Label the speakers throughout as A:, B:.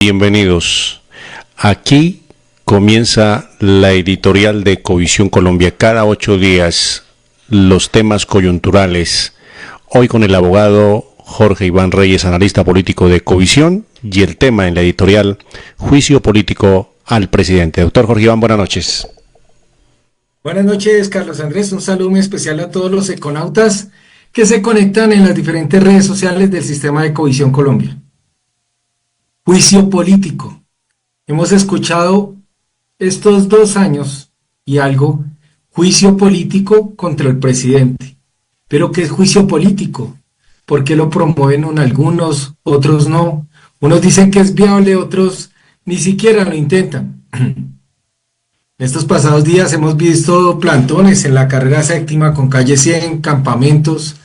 A: Bienvenidos. Aquí comienza la editorial de Covisión Colombia. Cada 8 días los temas coyunturales. Hoy con el abogado Jorge Iván Reyes, analista político de Covisión, y el tema en la editorial, juicio político al presidente. Doctor Jorge Iván, buenas noches.
B: Buenas noches, Carlos Andrés. Un saludo muy especial a todos los econautas que se conectan en las diferentes redes sociales del sistema de Covisión Colombia. Juicio político. Hemos escuchado estos 2 años y algo, juicio político contra el presidente. ¿Pero qué es juicio político? ¿Por qué lo promueven algunos, otros no? Unos dicen que es viable, otros ni siquiera lo intentan. En estos pasados días hemos visto plantones en la carrera séptima con calle 100, campamentos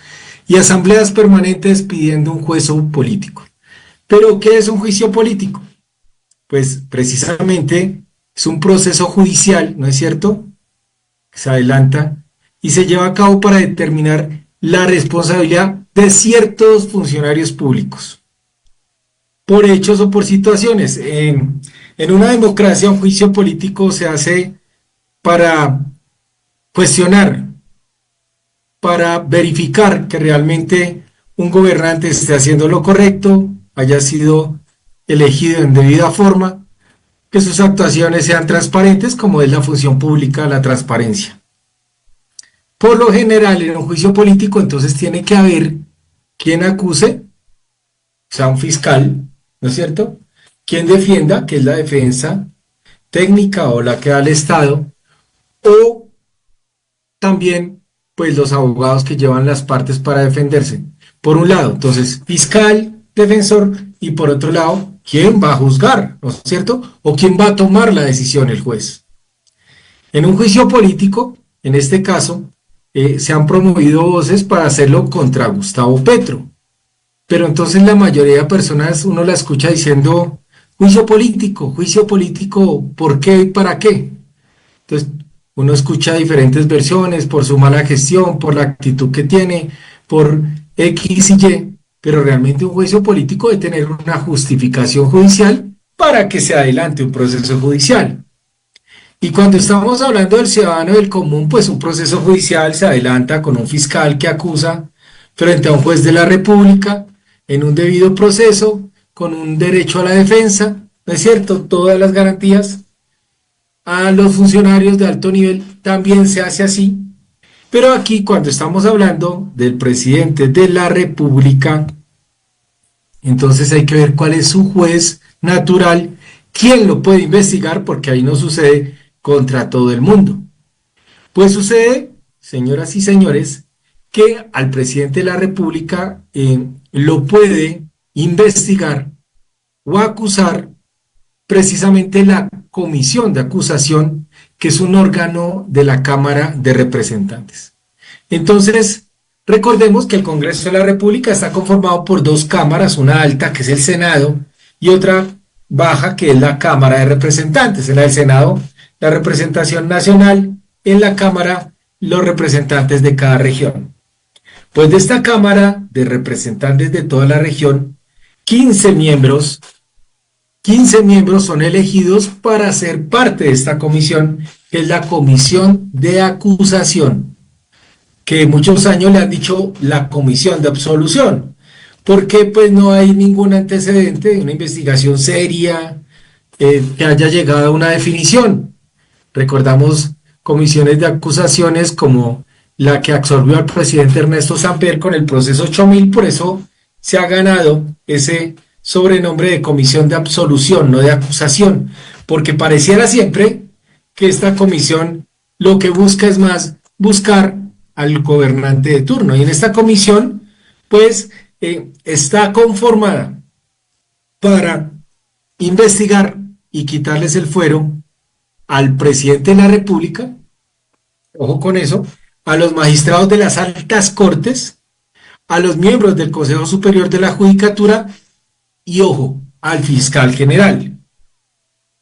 B: y asambleas permanentes pidiendo un juicio político. ¿Pero qué es un juicio político? Pues precisamente es un proceso judicial, ¿no es cierto?, que se adelanta y se lleva a cabo para determinar la responsabilidad de ciertos funcionarios públicos por hechos o por situaciones. En una democracia, un juicio político se hace para cuestionar, para verificar que realmente un gobernante esté haciendo lo correcto, haya sido elegido en debida forma, que sus actuaciones sean transparentes, como es la función pública, la transparencia. Por lo general, en un juicio político, entonces tiene que haber quien acuse, o sea, un fiscal, ¿no es cierto?, quien defienda, que es la defensa técnica o la que da el Estado, o también, pues, los abogados que llevan las partes para defenderse. Por un lado, entonces, fiscal, defensor, y por otro lado, ¿quién va a juzgar? ¿No es cierto? ¿O quién va a tomar la decisión? El juez. En un juicio político, en este caso, se han promovido voces para hacerlo contra Gustavo Petro. Pero entonces la mayoría de personas, uno la escucha diciendo, juicio político, ¿por qué y para qué? Entonces, uno escucha diferentes versiones por su mala gestión, por la actitud que tiene, por X y Y, pero realmente un juicio político debe tener una justificación judicial para que se adelante un proceso judicial. Y cuando estamos hablando del ciudadano del común, pues un proceso judicial se adelanta con un fiscal que acusa frente a un juez de la República, en un debido proceso, con un derecho a la defensa, ¿no es cierto? Todas las garantías. A los funcionarios de alto nivel también se hace así. Pero aquí, cuando estamos hablando del presidente de la República, entonces hay que ver cuál es su juez natural, quién lo puede investigar, porque ahí no sucede contra todo el mundo. Pues sucede, señoras y señores, que al presidente de la República lo puede investigar o acusar precisamente la comisión de acusación, que es un órgano de la Cámara de Representantes. Entonces, recordemos que el Congreso de la República está conformado por 2 cámaras, una alta, que es el Senado, y otra baja, que es la Cámara de Representantes. En el Senado, la representación nacional; en la Cámara, los representantes de cada región. Pues de esta Cámara de Representantes de toda la región, 15 miembros son elegidos para ser parte de esta comisión, que es la Comisión de Acusación, que muchos años le han dicho la Comisión de Absolución, porque pues no hay ningún antecedente de una investigación seria que haya llegado a una definición. Recordamos comisiones de acusaciones como la que absorbió al presidente Ernesto Samper con el proceso 8000, por eso se ha ganado ese sobrenombre de comisión de absolución, no de acusación, porque pareciera siempre que esta comisión lo que busca es más buscar al gobernante de turno, y en esta comisión pues está conformada para investigar y quitarles el fuero al presidente de la República, ojo con eso, a los magistrados de las altas cortes, a los miembros del Consejo Superior de la Judicatura y, ojo, al fiscal general.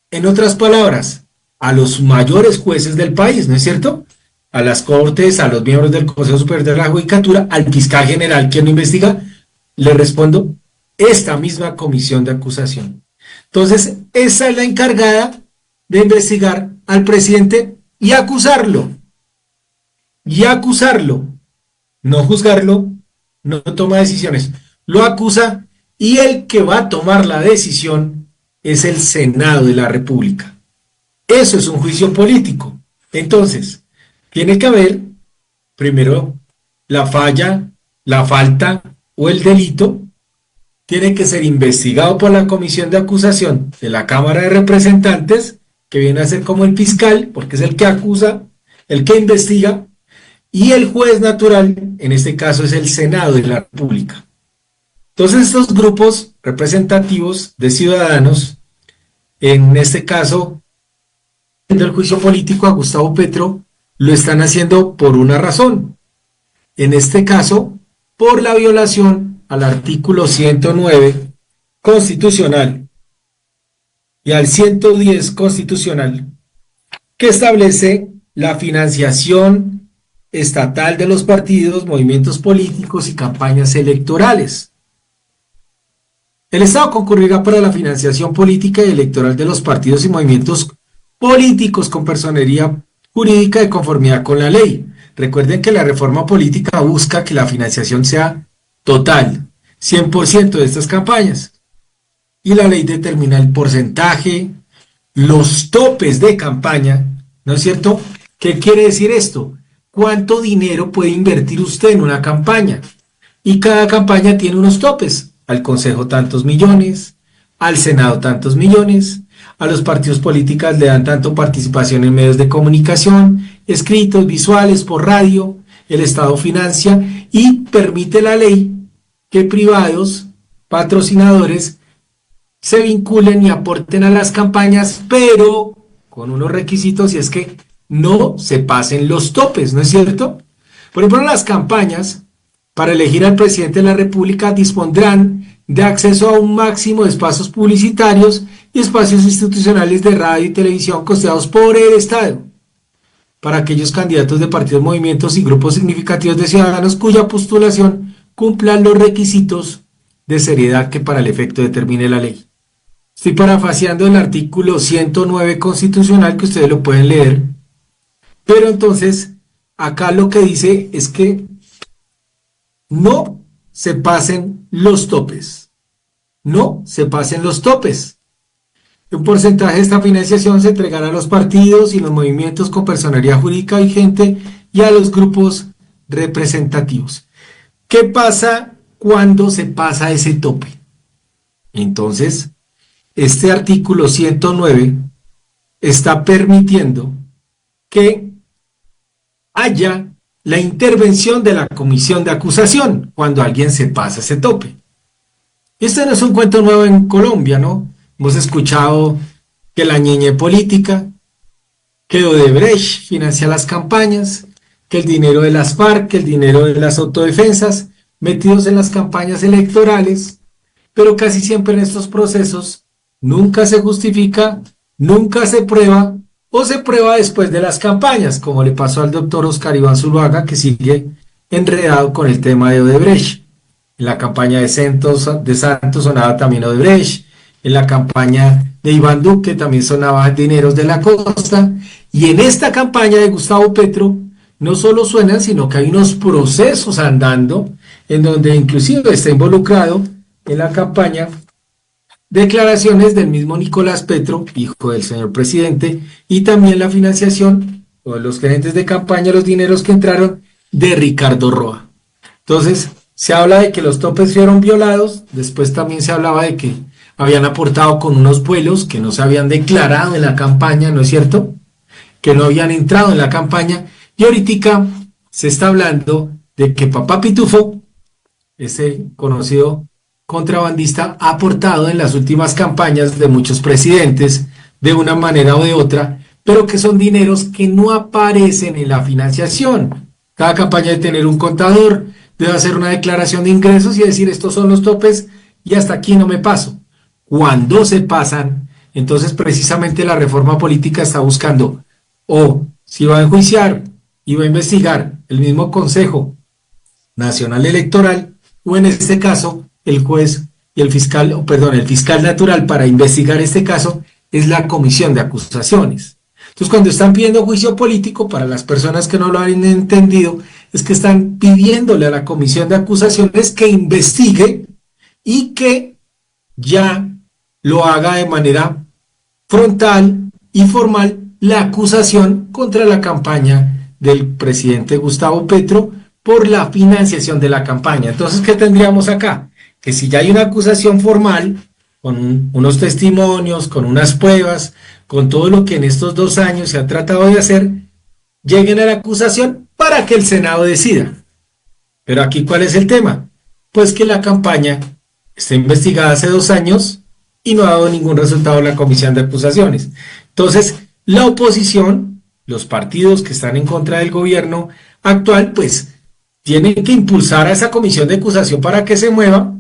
B: En otras palabras, a los mayores jueces del país, ¿no es cierto? A las cortes, a los miembros del Consejo Superior de la Judicatura, al fiscal general, quien lo investiga, le respondo, esta misma comisión de acusación. Entonces, esa es la encargada de investigar al presidente y acusarlo. Y acusarlo. No juzgarlo, no toma decisiones. Lo acusa y el que va a tomar la decisión es el Senado de la República. Eso es un juicio político. Entonces, tiene que haber primero la falla, la falta o el delito. Tiene que ser investigado por la comisión de acusación de la Cámara de Representantes, que viene a ser como el fiscal, porque es el que acusa, el que investiga, y el juez natural, en este caso es el Senado de la República. Entonces estos grupos representativos de ciudadanos, en este caso, del juicio político a Gustavo Petro, lo están haciendo por una razón. En este caso, por la violación al artículo 109 constitucional y al 110 constitucional, que establece la financiación estatal de los partidos, movimientos políticos y campañas electorales. El Estado concurrirá para la financiación política y electoral de los partidos y movimientos políticos con personería jurídica de conformidad con la ley. Recuerden que la reforma política busca que la financiación sea total, 100% de estas campañas. Y la ley determina el porcentaje, los topes de campaña, ¿no es cierto? ¿Qué quiere decir esto? ¿Cuánto dinero puede invertir usted en una campaña? Y cada campaña tiene unos topes. Al Consejo tantos millones, al Senado tantos millones, a los partidos políticos le dan tanto participación en medios de comunicación, escritos, visuales, por radio, el Estado financia y permite la ley que privados, patrocinadores, se vinculen y aporten a las campañas, pero con unos requisitos, y es que no se pasen los topes, ¿no es cierto? Por ejemplo, las campañas para elegir al presidente de la República dispondrán de acceso a un máximo de espacios publicitarios y espacios institucionales de radio y televisión costeados por el Estado para aquellos candidatos de partidos, movimientos y grupos significativos de ciudadanos cuya postulación cumplan los requisitos de seriedad que para el efecto determine la ley. Estoy parafraseando el artículo 109 constitucional, que ustedes lo pueden leer, pero entonces acá lo que dice es que no se pasen los topes. No se pasen los topes. Un porcentaje de esta financiación se entregará a los partidos y los movimientos con personería jurídica vigente y a los grupos representativos. ¿Qué pasa cuando se pasa ese tope? Entonces, este artículo 109 está permitiendo que haya la intervención de la comisión de acusación cuando alguien se pasa ese tope. Este no es un cuento nuevo en Colombia, ¿no? Hemos escuchado que la ñeñe política, que Odebrecht financia las campañas, que el dinero de las FARC, que el dinero de las autodefensas, metidos en las campañas electorales, pero casi siempre en estos procesos nunca se justifica, nunca se prueba, o se prueba después de las campañas, como le pasó al doctor Oscar Iván Zuluaga, que sigue enredado con el tema de Odebrecht. En la campaña de Santos sonaba también Odebrecht, en la campaña de Iván Duque también sonaba dineros de la costa, y en esta campaña de Gustavo Petro no solo suenan, sino que hay unos procesos andando, en donde inclusive está involucrado en la campaña declaraciones del mismo Nicolás Petro, hijo del señor presidente, y también la financiación o los gerentes de campaña, los dineros que entraron de Ricardo Roa. Entonces, se habla de que los topes fueron violados, después también se hablaba de que habían aportado con unos vuelos que no se habían declarado en la campaña, ¿no es cierto? Que no habían entrado en la campaña, y ahorita se está hablando de que Papá Pitufo, ese conocido contrabandista, ha aportado en las últimas campañas de muchos presidentes de una manera o de otra, pero que son dineros que no aparecen en la financiación. Cada campaña debe tener un contador, debe hacer una declaración de ingresos y decir estos son los topes y hasta aquí no me paso. Cuando se pasan, entonces precisamente la reforma política está buscando o si va a enjuiciar y va a investigar el mismo Consejo Nacional Electoral o en este caso el juez y el fiscal natural para investigar este caso es la comisión de acusaciones. Entonces, cuando están pidiendo juicio político, para las personas que no lo han entendido, es que están pidiéndole a la comisión de acusaciones que investigue y que ya lo haga de manera frontal y formal la acusación contra la campaña del presidente Gustavo Petro por la financiación de la campaña. Entonces, ¿qué tendríamos acá? Que si ya hay una acusación formal, con unos testimonios, con unas pruebas, con todo lo que en estos 2 años se ha tratado de hacer, lleguen a la acusación para que el Senado decida. Pero aquí, ¿cuál es el tema? Pues que la campaña está investigada hace 2 años y no ha dado ningún resultado en la comisión de acusaciones. Entonces, la oposición, los partidos que están en contra del gobierno actual, pues tienen que impulsar a esa comisión de acusación para que se mueva,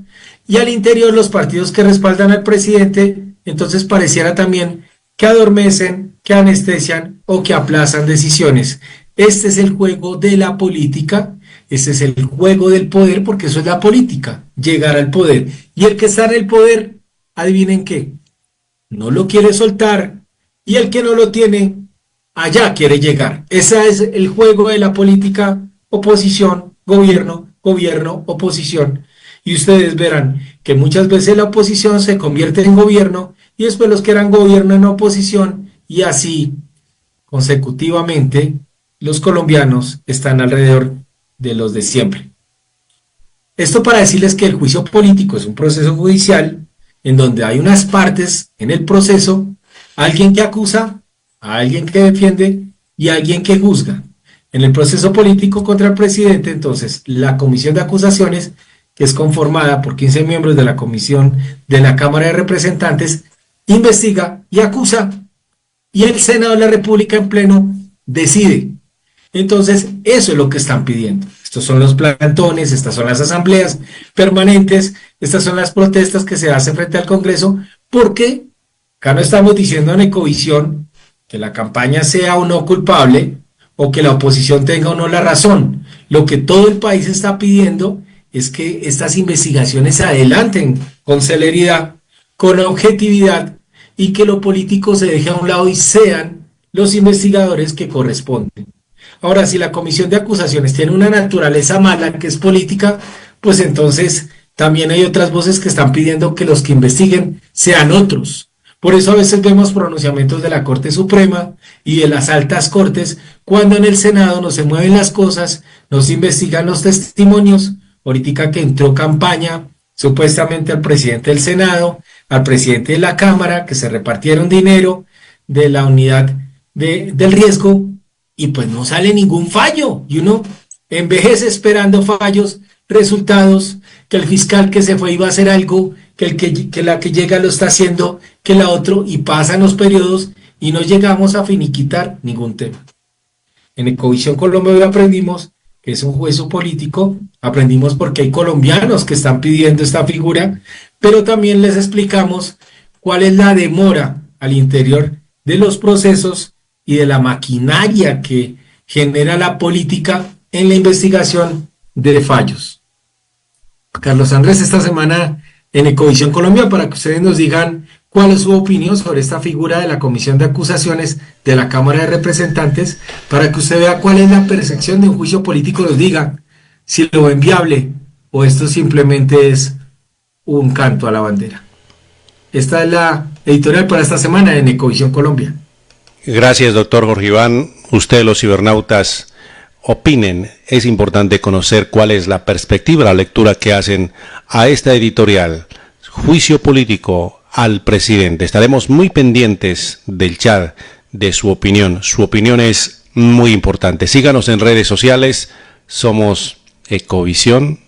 B: y al interior los partidos que respaldan al presidente, entonces pareciera también que adormecen, que anestesian o que aplazan decisiones. Este es el juego de la política, este es el juego del poder, porque eso es la política, llegar al poder. Y el que está en el poder, adivinen qué, no lo quiere soltar, y el que no lo tiene, allá quiere llegar. Ese es el juego de la política, oposición, gobierno, gobierno, oposición. Y ustedes verán que muchas veces la oposición se convierte en gobierno y después los que eran gobierno en oposición, y así consecutivamente los colombianos están alrededor de los de siempre. Esto para decirles que el juicio político es un proceso judicial en donde hay unas partes en el proceso, alguien que acusa, alguien que defiende y alguien que juzga. En el proceso político contra el presidente, entonces, la comisión de acusaciones, que es conformada por 15 miembros de la comisión de la Cámara de Representantes, investiga y acusa, y el Senado de la República en pleno decide. Entonces, eso es lo que están pidiendo. Estos son los plantones, estas son las asambleas permanentes, estas son las protestas que se hacen frente al Congreso, porque acá no estamos diciendo en Ecovisión que la campaña sea o no culpable, o que la oposición tenga o no la razón. Lo que todo el país está pidiendo es que estas investigaciones se adelanten con celeridad, con objetividad, y que lo político se deje a un lado y sean los investigadores que corresponden. Ahora, si la comisión de acusaciones tiene una naturaleza mala, que es política, pues entonces también hay otras voces que están pidiendo que los que investiguen sean otros. Por eso a veces vemos pronunciamientos de la Corte Suprema y de las altas cortes, cuando en el Senado no se mueven las cosas, no se investigan los testimonios. Ahorita que entró campaña supuestamente al presidente del Senado, al presidente de la Cámara, que se repartieron dinero de la unidad del riesgo, y pues no sale ningún fallo, y uno envejece esperando fallos, resultados, que el fiscal que se fue iba a hacer algo, que la que llega lo está haciendo, que la otro, y pasan los periodos y no llegamos a finiquitar ningún tema. En Ecovisión Colombia hoy aprendimos que es un juicio político, aprendimos porque hay colombianos que están pidiendo esta figura, pero también les explicamos cuál es la demora al interior de los procesos y de la maquinaria que genera la política en la investigación de fallos. Carlos Andrés, esta semana en Ecovisión Colombia, para que ustedes nos digan cuál es su opinión sobre esta figura de la comisión de acusaciones de la Cámara de Representantes, para que usted vea cuál es la percepción de un juicio político, nos diga si lo ven viable o esto simplemente es un canto a la bandera. Esta es la editorial para esta semana en Ecovisión Colombia.
A: Gracias, doctor Jorge Iván. Ustedes, los cibernautas, opinen. Es importante conocer cuál es la perspectiva, la lectura que hacen a esta editorial. Juicio político al presidente. Estaremos muy pendientes del chat, de su opinión. Su opinión es muy importante. Síganos en redes sociales. Somos Ecovisión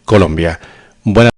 A: Colombia. Buenas